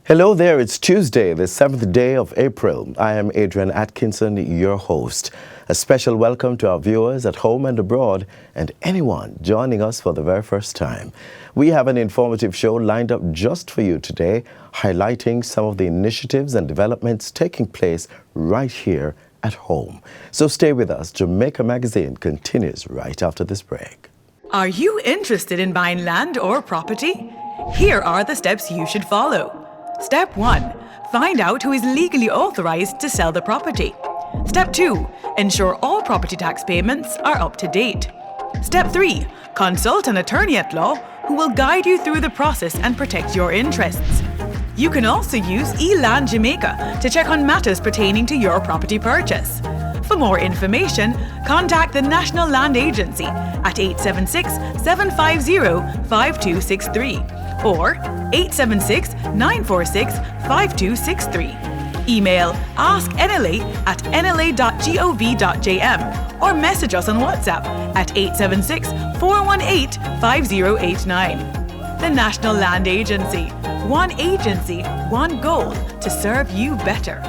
Hello there, it's Tuesday, the 7th day of April. I am Adrian Atkinson, your host. A special welcome to our viewers at home and abroad and anyone joining us for the very first time. We have an informative show lined up just for you today, highlighting some of the initiatives and developments taking place right here at home. So stay with us. Jamaica Magazine continues right after this break. Are you interested in buying land or property? Here are the steps you should follow. Step 1. Find out who is legally authorized to sell the property. Step 2. Ensure all property tax payments are up to date. Step 3. Consult an attorney at law who will guide you through the process and protect your interests. You can also use eLand Jamaica to check on matters pertaining to your property purchase. For more information, contact the National Land Agency at 876-750-5263 or 876-946-5263. Email asknla@nla.gov.jm or message us on WhatsApp at 876-418-5089. The National Land Agency. One agency, one goal to serve you better.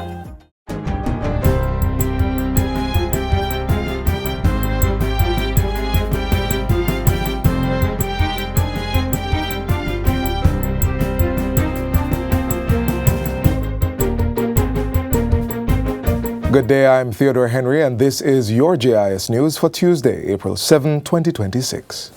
Good day, I'm Theodore Henry, and this is your JIS News for Tuesday, April 7, 2026.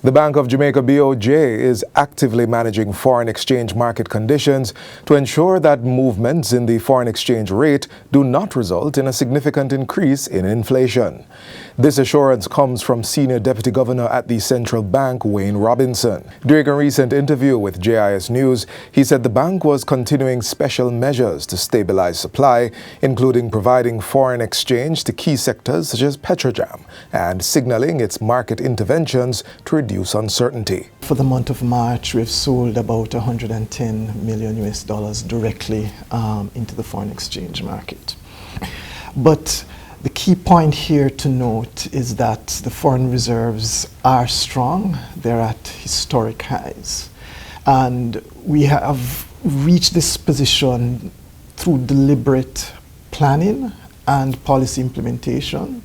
The Bank of Jamaica BOJ is actively managing foreign exchange market conditions to ensure that movements in the foreign exchange rate do not result in a significant increase in inflation. This assurance comes from Senior Deputy Governor at the Central Bank, Wayne Robinson. During a recent interview with JIS News, he said the bank was continuing special measures to stabilize supply, including providing foreign exchange to key sectors such as Petrojam and signaling its market interventions to reduce uncertainty. For the month of March, we've sold about $110 million directly into the foreign exchange market. But the key point here to note is that the foreign reserves are strong. They're at historic highs. And we have reached this position through deliberate planning and policy implementation.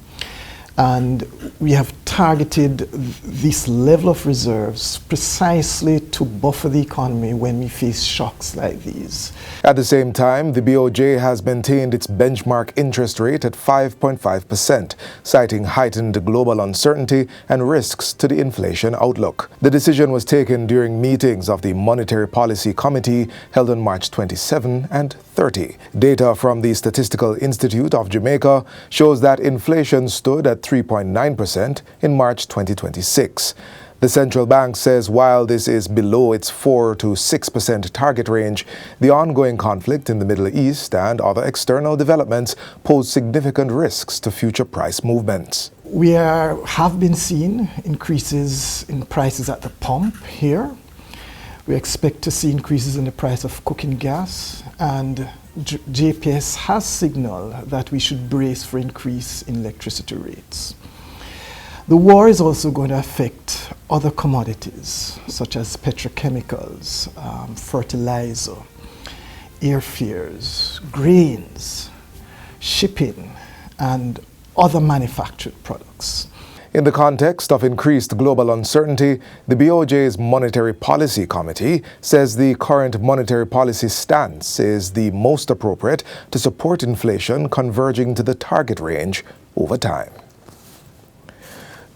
And we have targeted this level of reserves precisely to buffer the economy when we face shocks like these. At the same time, the BOJ has maintained its benchmark interest rate at 5.5%, citing heightened global uncertainty and risks to the inflation outlook. The decision was taken during meetings of the Monetary Policy Committee held on March 27 and 30. Data from the Statistical Institute of Jamaica shows that inflation stood at 3.9% in March 2026. The central bank says while this is below its 4 to 6% target range, the ongoing conflict in the Middle East and other external developments pose significant risks to future price movements. We have been seeing increases in prices at the pump here. We expect to see increases in the price of cooking gas, and JPS has signaled that we should brace for increase in electricity rates. The war is also going to affect other commodities such as petrochemicals, fertilizer, airfares, grains, shipping, and other manufactured products. In the context of increased global uncertainty, the BOJ's Monetary Policy Committee says the current monetary policy stance is the most appropriate to support inflation converging to the target range over time.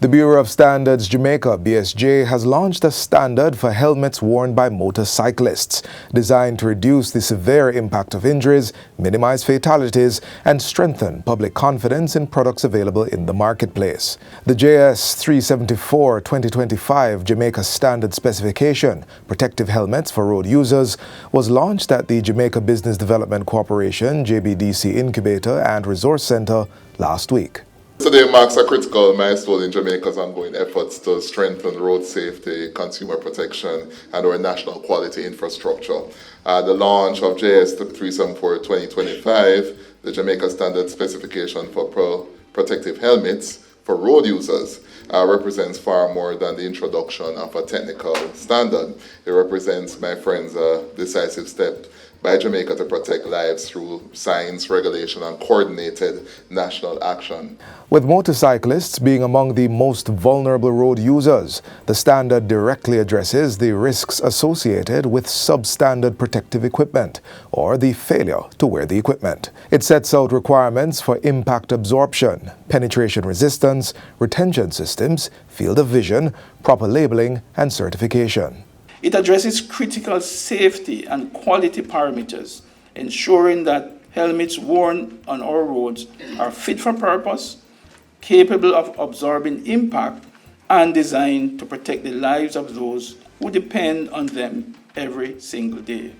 The Bureau of Standards Jamaica, BSJ, has launched a standard for helmets worn by motorcyclists, designed to reduce the severe impact of injuries, minimize fatalities, and strengthen public confidence in products available in the marketplace. The JS-374-2025 Jamaica Standard Specification, Protective Helmets for Road Users, was launched at the Jamaica Business Development Corporation, JBDC Incubator and Resource Center last week. Today marks a critical milestone in Jamaica's ongoing efforts to strengthen road safety, consumer protection, and our national quality infrastructure. The launch of JS-374-2025, the Jamaica Standard Specification for Protective Helmets for Road Users, represents far more than the introduction of a technical standard. It represents, my friends, a decisive step by Jamaica to protect lives through science, regulation, and coordinated national action. With motorcyclists being among the most vulnerable road users, the standard directly addresses the risks associated with substandard protective equipment or the failure to wear the equipment. It sets out requirements for impact absorption, penetration resistance, retention systems, field of vision, proper labeling, and certification. It addresses critical safety and quality parameters, ensuring that helmets worn on our roads are fit for purpose, capable of absorbing impact, and designed to protect the lives of those who depend on them every single day.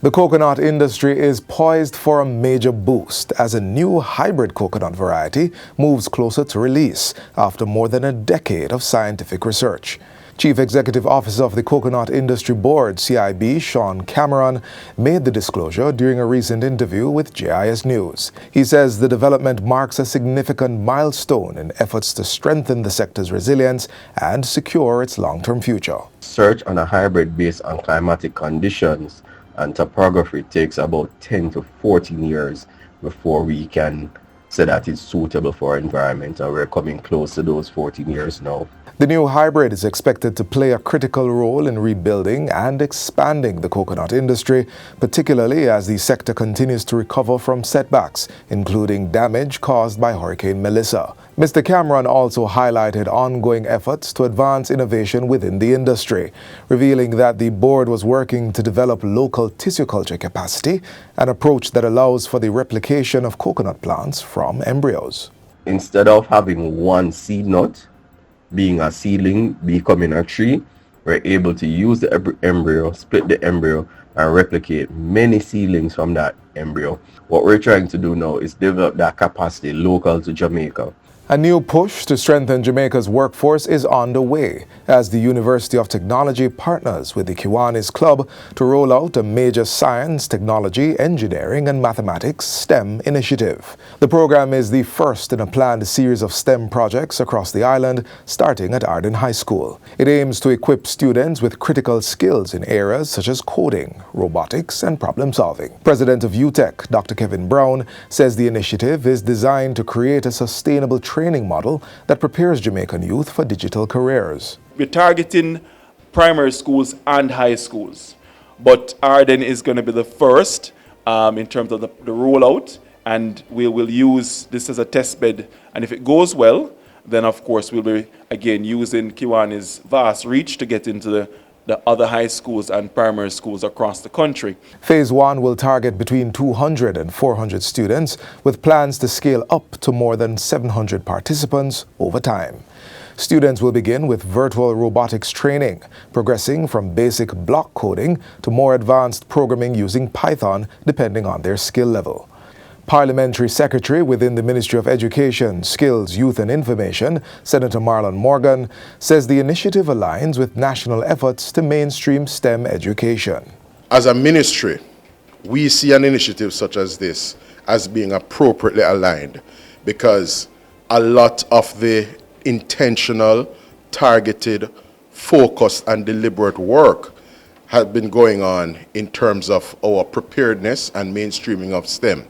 The coconut industry is poised for a major boost as a new hybrid coconut variety moves closer to release after more than a decade of scientific research. Chief Executive Officer of the Coconut Industry Board, CIB, Sean Cameron, made the disclosure during a recent interview with JIS News. He says the development marks a significant milestone in efforts to strengthen the sector's resilience and secure its long-term future. Search on a hybrid based on climatic conditions and topography takes about 10 to 14 years before we can say that it's suitable for our environment, and we're coming close to those 14 years now. The new hybrid is expected to play a critical role in rebuilding and expanding the coconut industry, particularly as the sector continues to recover from setbacks, including damage caused by Hurricane Melissa. Mr. Cameron also highlighted ongoing efforts to advance innovation within the industry, revealing that the board was working to develop local tissue culture capacity, an approach that allows for the replication of coconut plants from embryos. Instead of having one seed nut being a seedling, becoming a tree, we're able to use the embryo, split the embryo, and replicate many seedlings from that embryo. What we're trying to do now is develop that capacity local to Jamaica. A new push to strengthen Jamaica's workforce is underway as the University of Technology partners with the Kiwanis Club to roll out a major science, technology, engineering, and mathematics STEM initiative. The program is the first in a planned series of STEM projects across the island, starting at Arden High School. It aims to equip students with critical skills in areas such as coding, robotics, and problem solving. President of UTech, Dr. Kevin Brown, says the initiative is designed to create a sustainable training model that prepares Jamaican youth for digital careers. We're targeting primary schools and high schools, but Arden is going to be the first in terms of the rollout, and we will use this as a test bed, and if it goes well, then of course we'll be again using Kiwani's vast reach to get into the other high schools and primary schools across the country. Phase 1 will target between 200 and 400 students, with plans to scale up to more than 700 participants over time. Students will begin with virtual robotics training, progressing from basic block coding to more advanced programming using Python, depending on their skill level. Parliamentary Secretary within the Ministry of Education, Skills, Youth and Information, Senator Marlon Morgan, says the initiative aligns with national efforts to mainstream STEM education. As a ministry, we see an initiative such as this as being appropriately aligned because a lot of the intentional, targeted, focused and deliberate work has been going on in terms of our preparedness and mainstreaming of STEM.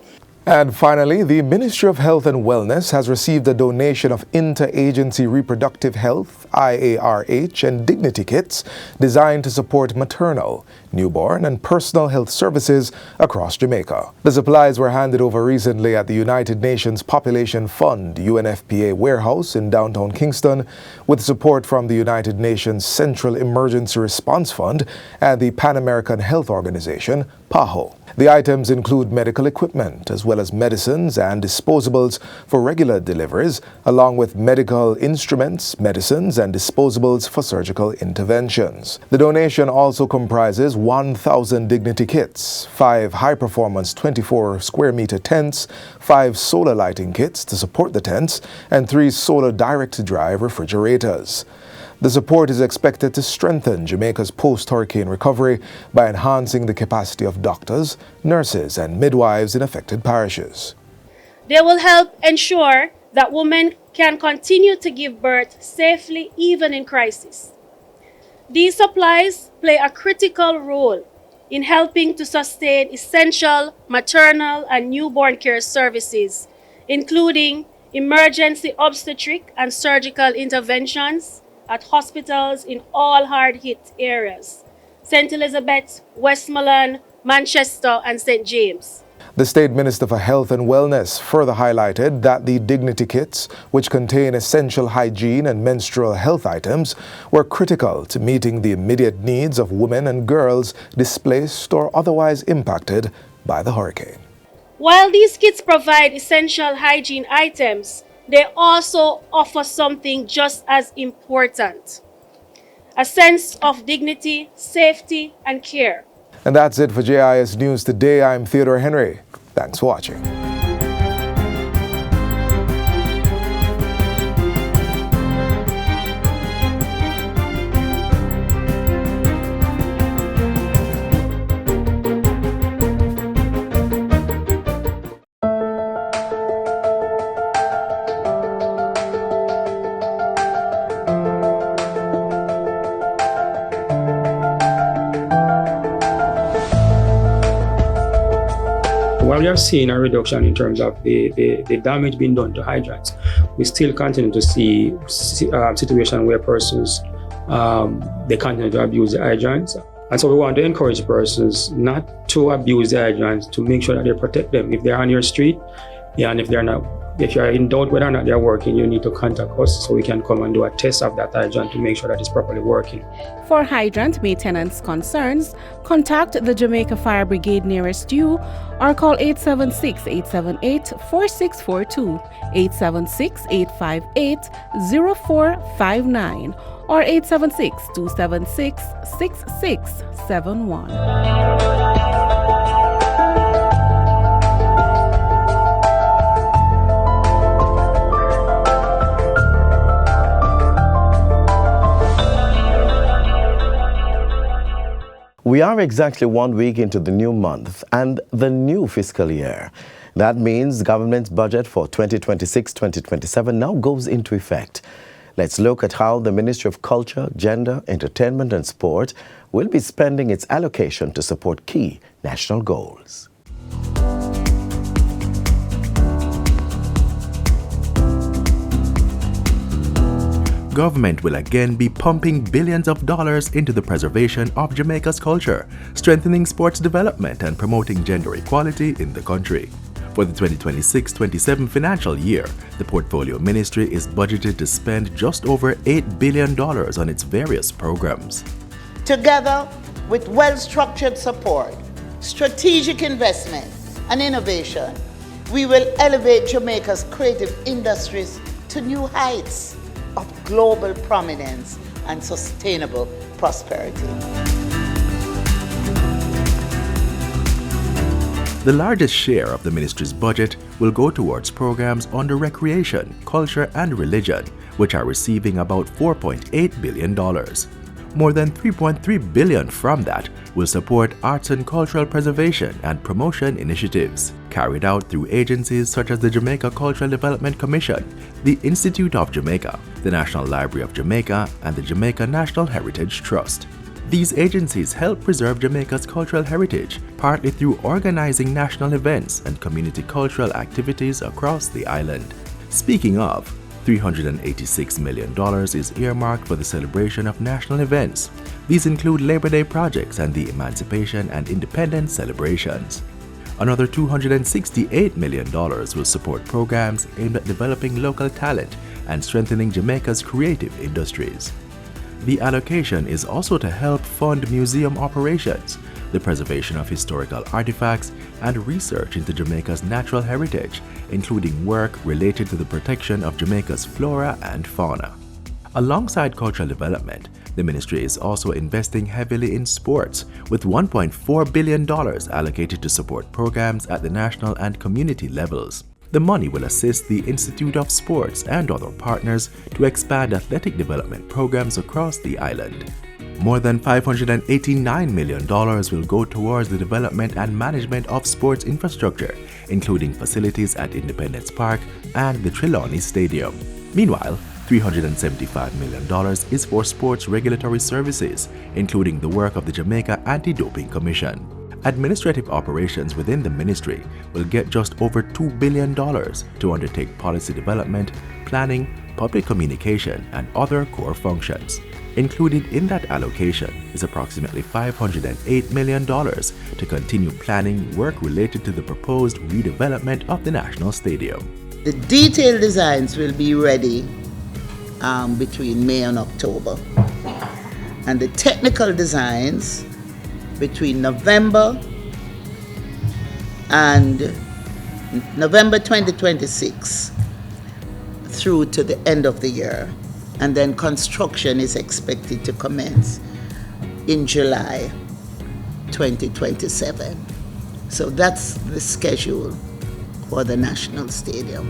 And finally, the Ministry of Health and Wellness has received a donation of Interagency Reproductive Health, IARH, and Dignity Kits designed to support maternal, newborn, and personal health services across Jamaica. The supplies were handed over recently at the United Nations Population Fund, UNFPA warehouse in downtown Kingston, with support from the United Nations Central Emergency Response Fund and the Pan American Health Organization, PAHO. The items include medical equipment as well as medicines and disposables for regular deliveries, along with medical instruments, medicines, and disposables for surgical interventions. The donation also comprises 1,000 Dignity kits, 5 high-performance 24 square meter tents, 5 solar lighting kits to support the tents, and 3 solar direct-to-drive refrigerators. The support is expected to strengthen Jamaica's post-hurricane recovery by enhancing the capacity of doctors, nurses, and midwives in affected parishes. They will help ensure that women can continue to give birth safely even in crisis. These supplies play a critical role in helping to sustain essential maternal and newborn care services, including emergency obstetric and surgical interventions at hospitals in all hard-hit areas: St. Elizabeth, Westmoreland, Manchester, and St. James. The State Minister for Health and Wellness further highlighted that the dignity kits, which contain essential hygiene and menstrual health items, were critical to meeting the immediate needs of women and girls displaced or otherwise impacted by the hurricane. While these kits provide essential hygiene items, they also offer something just as important: a sense of dignity, safety, and care. And that's it for JIS News Today. I'm Theodore Henry. Thanks for watching. While we have seen a reduction in terms of the damage being done to hydrants, we still continue to see situations where persons, they continue to abuse the hydrants. And so we want to encourage persons not to abuse the hydrants, to make sure that they protect them. If they're on your street, and if you're in doubt whether or not they're working, you need to contact us so we can come and do a test of that hydrant to make sure that it's properly working. For hydrant maintenance concerns, contact the Jamaica Fire Brigade nearest you or call 876-878-4642, 876-858-0459, or 876-276-6671. We are exactly 1 week into the new month and the new fiscal year. That means the government's budget for 2026-2027 now goes into effect. Let's look at how the Ministry of Culture, Gender, Entertainment and Sport will be spending its allocation to support key national goals. Government will again be pumping billions of dollars into the preservation of Jamaica's culture, strengthening sports development and promoting gender equality in the country. For the 2026-27 financial year, the Portfolio Ministry is budgeted to spend just over $8 billion on its various programs. Together with well-structured support, strategic investment, and innovation, we will elevate Jamaica's creative industries to new heights of global prominence and sustainable prosperity. The largest share of the ministry's budget will go towards programs under recreation, culture, and religion, which are receiving about $4.8 billion. More than $3.3 billion from that will support arts and cultural preservation and promotion initiatives carried out through agencies such as the Jamaica Cultural Development Commission, the Institute of Jamaica, the National Library of Jamaica, and the Jamaica National Heritage Trust. These agencies help preserve Jamaica's cultural heritage, partly through organizing national events and community cultural activities across the island. Speaking of, $386 million is earmarked for the celebration of national events. These include Labor Day projects and the Emancipation and Independence celebrations. Another $268 million will support programs aimed at developing local talent and strengthening Jamaica's creative industries. The allocation is also to help fund museum operations, the preservation of historical artifacts, and research into Jamaica's natural heritage, including work related to the protection of Jamaica's flora and fauna. Alongside cultural development, the ministry is also investing heavily in sports, with $1.4 billion allocated to support programs at the national and community levels. The money will assist the Institute of Sports and other partners to expand athletic development programs across the island. More than $589 million will go towards the development and management of sports infrastructure, including facilities at Independence Park and the Trelawney Stadium. Meanwhile, $375 million is for sports regulatory services, including the work of the Jamaica Anti-Doping Commission. Administrative operations within the ministry will get just over $2 billion to undertake policy development, planning, public communication, and other core functions. Included in that allocation is approximately $508 million to continue planning work related to the proposed redevelopment of the National Stadium. The detailed designs will be ready between May and October, and the technical designs between November 2026 through to the end of the year, and then construction is expected to commence in July 2027. So that's the schedule for the National Stadium.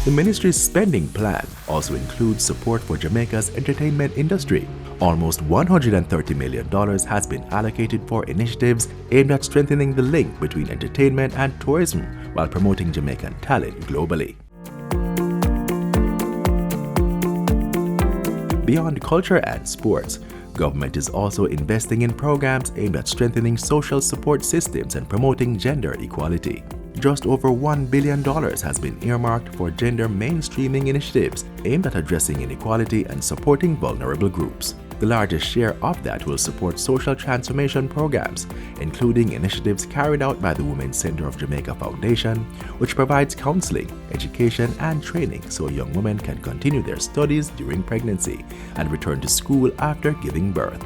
The ministry's spending plan also includes support for Jamaica's entertainment industry. Almost $130 million has been allocated for initiatives aimed at strengthening the link between entertainment and tourism while promoting Jamaican talent globally. Beyond culture and sports, government is also investing in programs aimed at strengthening social support systems and promoting gender equality. Just over $1 billion has been earmarked for gender mainstreaming initiatives aimed at addressing inequality and supporting vulnerable groups. The largest share of that will support social transformation programs, including initiatives carried out by the Women's Center of Jamaica Foundation, which provides counseling, education, and training so young women can continue their studies during pregnancy and return to school after giving birth.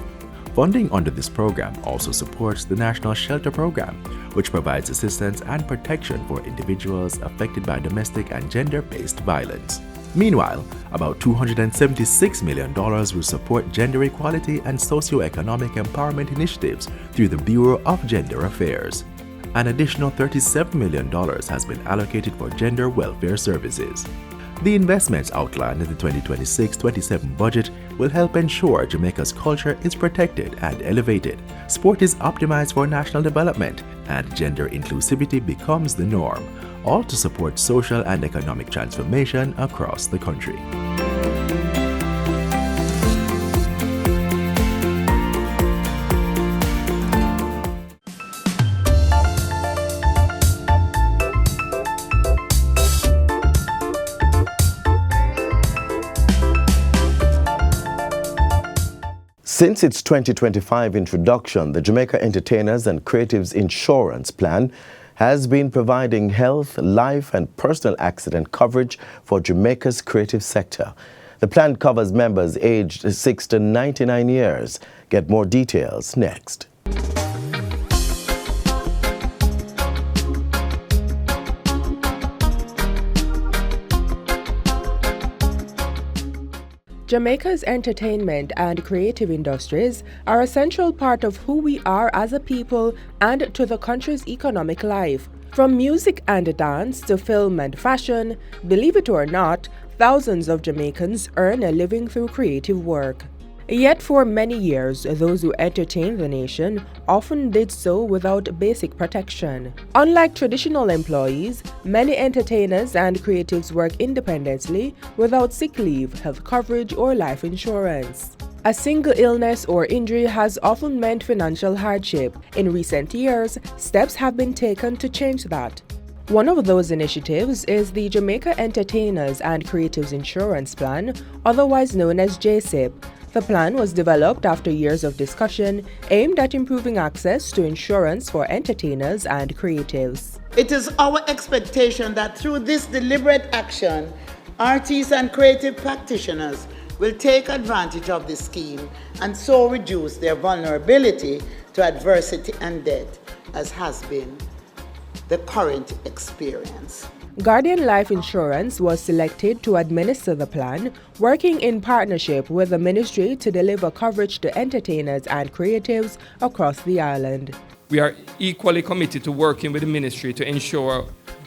Funding under this program also supports the National Shelter Program, which provides assistance and protection for individuals affected by domestic and gender-based violence. Meanwhile, about $276 million will support gender equality and socio-economic empowerment initiatives through the Bureau of Gender Affairs. An additional $37 million has been allocated for gender welfare services. The investments outlined in the 2026-27 budget will help ensure Jamaica's culture is protected and elevated, sport is optimized for national development, and gender inclusivity becomes the norm, all to support social and economic transformation across the country. Since its 2025 introduction, the Jamaica Entertainers and Creatives Insurance Plan has been providing health, life, and personal accident coverage for Jamaica's creative sector. The plan covers members aged 6 to 99 years. Get more details next. Jamaica's entertainment and creative industries are a central part of who we are as a people and to the country's economic life. From music and dance to film and fashion, believe it or not, thousands of Jamaicans earn a living through creative work. Yet for many years, those who entertained the nation often did so without basic protection. Unlike traditional employees, many entertainers and creatives work independently without sick leave, health coverage, or life insurance. A single illness or injury has often meant financial hardship. In recent years, steps have been taken to change that. One of those initiatives is the Jamaica Entertainers and Creatives Insurance Plan, otherwise known as JSIP. The plan was developed after years of discussion aimed at improving access to insurance for entertainers and creatives. It is our expectation that through this deliberate action, artists and creative practitioners will take advantage of this scheme and so reduce their vulnerability to adversity and death, as has been the current experience. Guardian Life Insurance was selected to administer the plan, working in partnership with the ministry to deliver coverage to entertainers and creatives across the island. We are equally committed to working with the ministry to ensure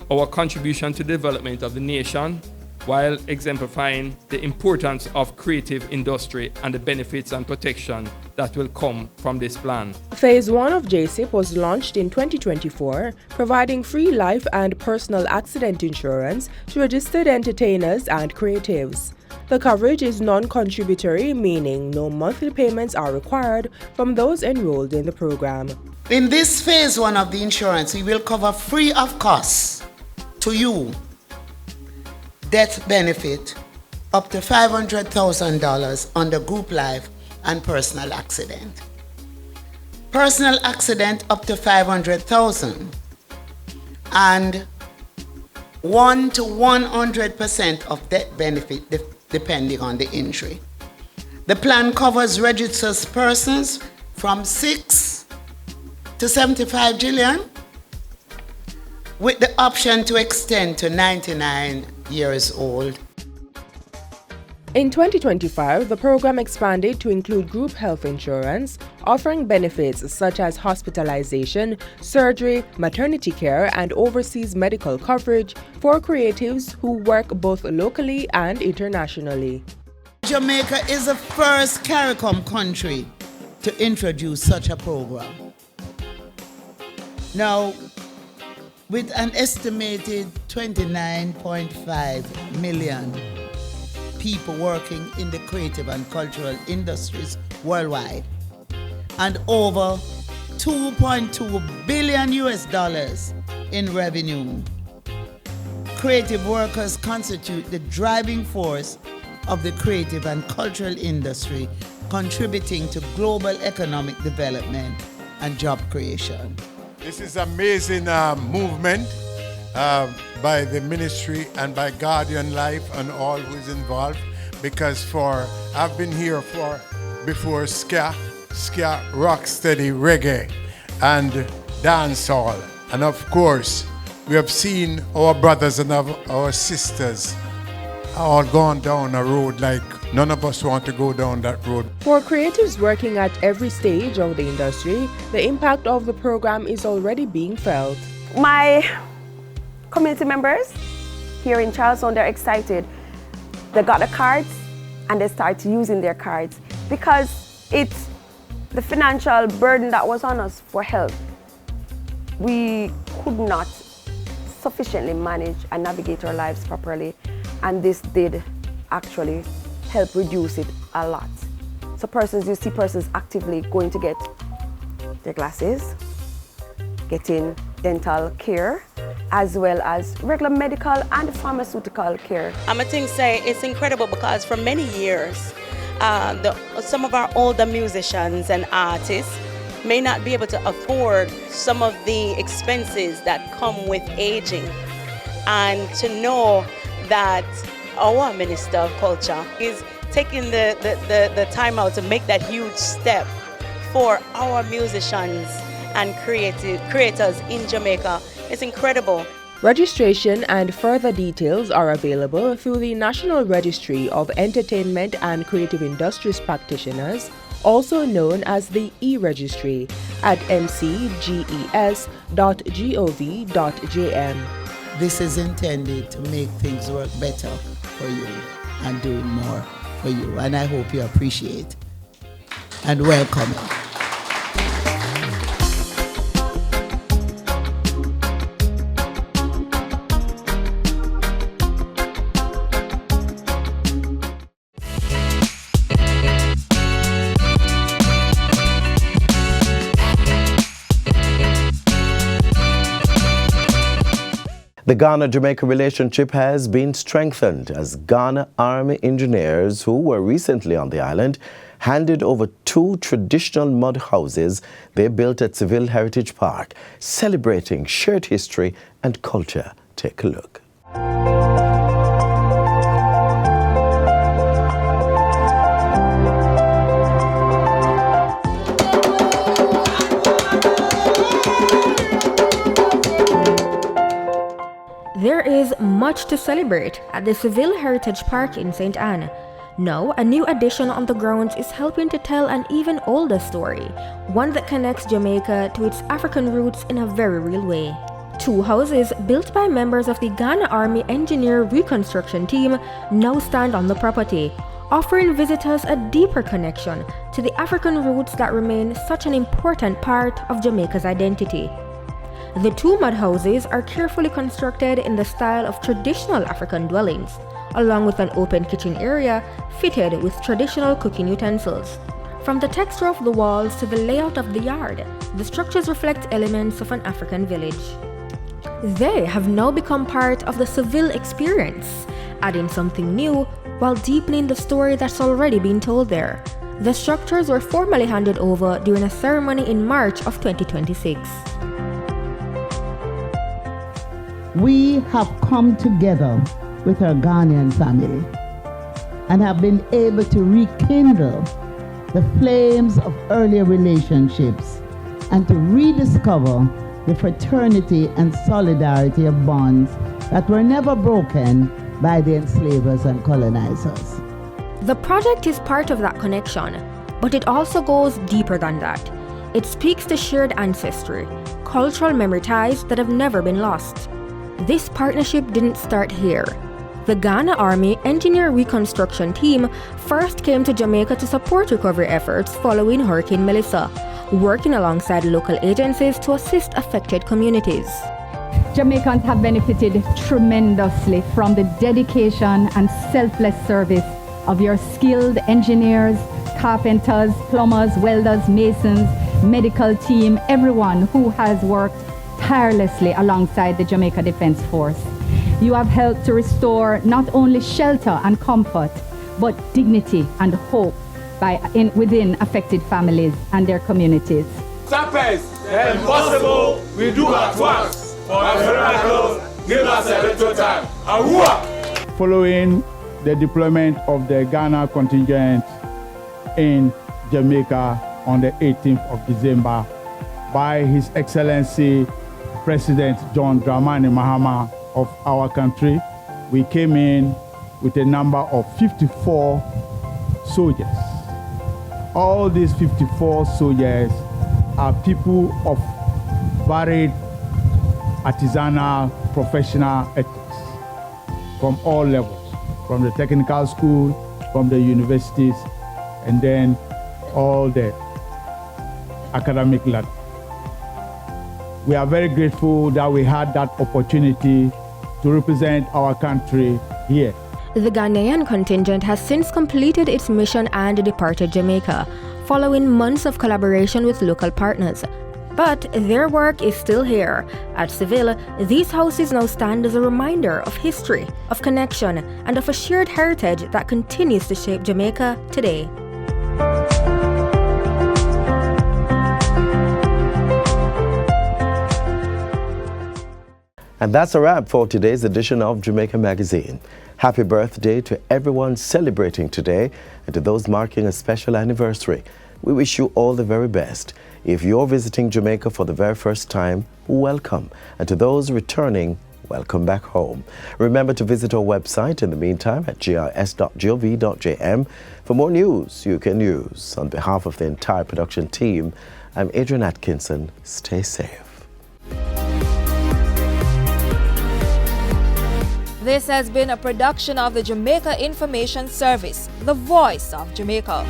our contribution to the development of the nation while exemplifying the importance of creative industry and the benefits and protection that will come from this plan. Phase 1 of JSIP was launched in 2024, providing free life and personal accident insurance to registered entertainers and creatives. The coverage is non-contributory, meaning no monthly payments are required from those enrolled in the program. In this phase 1 of the insurance, we will cover free of costs to you death benefit up to $500,000 under group life and personal accident. Personal accident up to $500,000 and 1 to 100% of death benefit depending on the injury. The plan covers registered persons from 6 to 75 Gillian, with the option to extend to 99 years old. In 2025, the program expanded to include group health insurance, offering benefits such as hospitalization, surgery, maternity care, and overseas medical coverage for creatives who work both locally and internationally. Jamaica is the first CARICOM country to introduce such a program. Now, with an estimated 29.5 million people working in the creative and cultural industries worldwide, and over $2.2 billion in revenue. Creative workers constitute the driving force of the creative and cultural industry, contributing to global economic development and job creation. This is an amazing movement by the ministry and by Guardian Life and all who is involved, because I've been here before ska, rocksteady, reggae, and dancehall. And of course, we have seen our brothers and our sisters all gone down a road like none of us want to go down that road. For creatives working at every stage of the industry, the impact of the program is already being felt. My community members here in Charlestown, they're excited. They got the cards and they start using their cards because it's the financial burden that was on us for health. We could not sufficiently manage and navigate our lives properly, and this did actually help reduce it a lot. So you see persons actively going to get their glasses, getting dental care, as well as regular medical and pharmaceutical care. I'm going to say it's incredible because for many years, some of our older musicians and artists may not be able to afford some of the expenses that come with aging. And to know that our Minister of Culture is taking the time out to make that huge step for our musicians and creators in Jamaica. It's incredible. Registration and further details are available through the National Registry of Entertainment and Creative Industries Practitioners, also known as the e-registry, at mcges.gov.jm. This is intended to make things work better for you and do more for you, and I hope you appreciate and welcome. The Ghana-Jamaica relationship has been strengthened as Ghana Army engineers who were recently on the island handed over 2 traditional mud houses they built at Civil Heritage Park, celebrating shared history and culture. Take a look. There is much to celebrate at the Civil Heritage Park in St. Anne. Now, a new addition on the grounds is helping to tell an even older story, one that connects Jamaica to its African roots in a very real way. 2 houses built by members of the Ghana Army Engineer Reconstruction Team now stand on the property, offering visitors a deeper connection to the African roots that remain such an important part of Jamaica's identity. The 2 mud houses are carefully constructed in the style of traditional African dwellings, along with an open kitchen area fitted with traditional cooking utensils. From the texture of the walls to the layout of the yard, the structures reflect elements of an African village. They have now become part of the Seville experience, adding something new while deepening the story that's already been told there. The structures were formally handed over during a ceremony in March of 2026. We have come together with our Ghanaian family and have been able to rekindle the flames of earlier relationships and to rediscover the fraternity and solidarity of bonds that were never broken by the enslavers and colonizers. The project is part of that connection, but it also goes deeper than that. It speaks to shared ancestry, cultural memory ties that have never been lost. This partnership didn't start here. The Ghana Army Engineer Reconstruction Team first came to Jamaica to support recovery efforts following Hurricane Melissa, working alongside local agencies to assist affected communities. Jamaicans have benefited tremendously from the dedication and selfless service of your skilled engineers, carpenters, plumbers, welders, masons, medical team, everyone who has worked tirelessly alongside the Jamaica Defense Force. You have helped to restore not only shelter and comfort, but dignity and hope within affected families and their communities. Sappers, the impossible we do at once. For a miracle, give us a little time. Ahua! Following the deployment of the Ghana contingent in Jamaica on the 18th of December by His Excellency President John Dramani Mahama of our country, we came in with a number of 54 soldiers. All these 54 soldiers are people of varied artisanal, professional ethics from all levels, from the technical school, from the universities, and then all the academic ladder. We are very grateful that we had that opportunity to represent our country here. The Ghanaian contingent has since completed its mission and departed Jamaica, following months of collaboration with local partners. But their work is still here. At Seville, these houses now stand as a reminder of history, of connection, and of a shared heritage that continues to shape Jamaica today. And that's a wrap for today's edition of Jamaica Magazine. Happy birthday to everyone celebrating today and to those marking a special anniversary. We wish you all the very best. If you're visiting Jamaica for the very first time, welcome. And to those returning, welcome back home. Remember to visit our website in the meantime at jis.gov.jm for more news you can use. On behalf of the entire production team, I'm Adrian Atkinson. Stay safe. This has been a production of the Jamaica Information Service, the voice of Jamaica.